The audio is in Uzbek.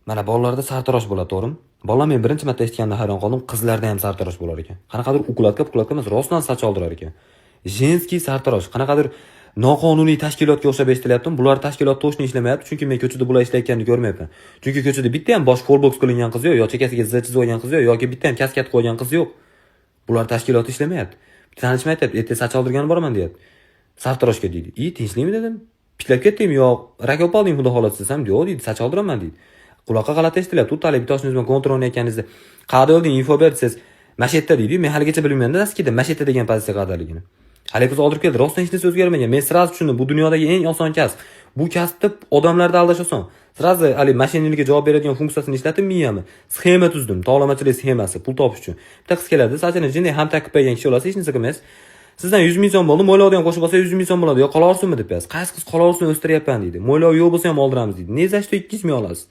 Mana bolalarda sartarosh bo'ladi, to'g'rimi? Bola men birinchi marta eshitganda hayron qoldim, qizlarda ham sartarosh bo'lar ekan. Qanaqadir ukladka emas, rostdan soch oldirar ekan. Jenskiy sartarosh, qanaqadir noqonuniy tashkilotga o'xshab eshitilyapti. Bular tashkilot to'shni ishlamayapti, chunki men ko'chada bular ishlayotganini ko'rmayapman. Chunki ko'chada bitta ham bosh folboks qilingan qiz yo'q, yo chekasiga Z chizib olgan qiz yo'q, yoki bitta ham kaskat qo'ygan qiz yo'q. Bular tashkilot ishlamayapti. Tanishim aytayapti, ertaga soch oldirgani boraman deyapti. Sartaroshga deydi. Tinchlikmi dedim. Pitlab ketdingmi yo rak olib oldingmi xudo xohlasa desam, yo'q deydi, soch oldiraman deydi. Quloqqa g'alati eshitilyapti. U talab bitoshni o'zim kontrol o'ynayotganingizda qayerda olding info bersiz. Mashetta deydi. Men haligacha bilmayman-da aslida mashetta degan pozitsiya qayerdaligini. Hali qiz oldirib keldi. Rostdan hech narsa o'zgarmagan. Men sraz tushundim. Bu dunyodagi eng oson kasb. Bu kasbda odamlarni aldash oson. Srazi hali mashinnilikka javob beradigan funksiyasini ishlatib miyamni sxema tuzdim. Tovlamachilik sxemasi pul topish uchun. Bitta qiz keladi, sochini jinday ham takib qo'ygan kishi olasiz, hech narsa qilmaysiz. Sizdan 100 ming so'm bo'ldi, mo'ylovni ham qo'shib olsa 100 ming so'm bo'ladi. Yo qolaversinmi deb yaz. Qaysi qiz qolaversin o'stiryapman deydi. Mo'ylov yo'q bo'lsa ham oldiramiz deydi. Ne za что 200 ming olasiz?